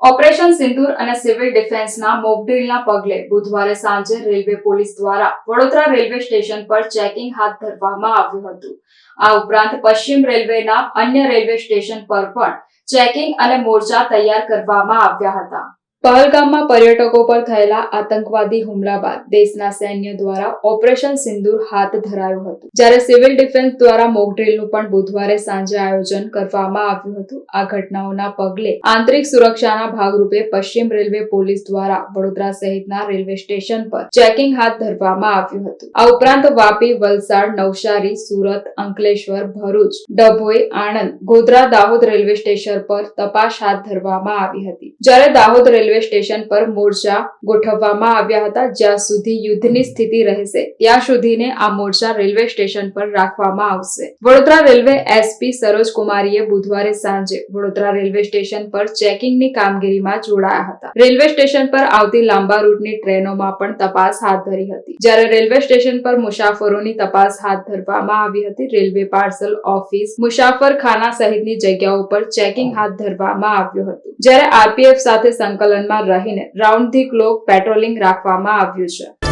Operation સિંદૂર અને civil ડિફેન્સના મોકડ્રીલના પગલે બુધવારે સાંજે રેલવે પોલીસ દ્વારા વડોદરા રેલવે સ્ટેશન પર ચેકિંગ હાથ ધરવામાં આવ્યું હતું. આ ઉપરાંત પશ્ચિમ રેલવેના અન્ય રેલવે સ્ટેશન પર પણ ચેકિંગ અને મોરચા તૈયાર કરવામાં આવ્યા હતા. પહલગામમાં પર્યટકો પર થયેલા આતંકવાદી હુમલા બાદ દેશના સૈન્ય દ્વારા ઓપરેશન સિંદૂર હાથ ધરાયું હતું, જ્યારે સિવિલ ડિફેન્સ દ્વારા મોકડ્રીલનું પણ બુધવારે સાંજે આયોજન કરવામાં આવ્યું હતું. આ ઘટનાઓના પગલે આંતરિક સુરક્ષાના ભાગરૂપે પશ્ચિમ રેલવે પોલીસ દ્વારા વડોદરા સહિતના રેલવે સ્ટેશન પર ચેકિંગ હાથ ધરવામાં આવ્યું હતું. આ ઉપરાંત વાપી, વલસાડ, નવસારી, સુરત, અંકલેશ્વર, ભરૂચ, ડભોઈ, આણંદ, ગોધરા, દાહોદ રેલવે સ્ટેશન પર તપાસ હાથ ધરવામાં આવી હતી, જ્યારે દાહોદ રેલવે સ્ટેશન પર મોરચા ગોઠવવામાં આવ્યા હતા. જ્યાં સુધી યુદ્ધની સ્થિતિ રહેશે ત્યાં સુધીને આ મોરચા રેલવે સ્ટેશન પર રાખવામાં આવશે. વડોદરા રેલવે એસપી સરોજ કુમારીએ બુધવારે સાંજે વડોદરા રેલવે સ્ટેશન પર ચેકિંગની કામગીરીમાં જોડાયા હતા. રેલવે સ્ટેશન પર આવતી લાંબા રૂટની ટ્રેનોમાં પણ તપાસ હાથ ધરી હતી, જ્યારે રેલવે સ્ટેશન પર મુસાફરોની તપાસ હાથ ધરવામાં આવી હતી. રેલવે પાર્સલ ઓફિસ, મુસાફરખાના સહિતની જગ્યાઓ પર ચેકિંગ હાથ ધરવામાં આવ્યું હતું, જ્યારે આરપીએફ સાથે સંકલનમાં રહીને રાઉન્ડ ધી ક્લોક પેટ્રોલિંગ રાખવામાં આવ્યું છે.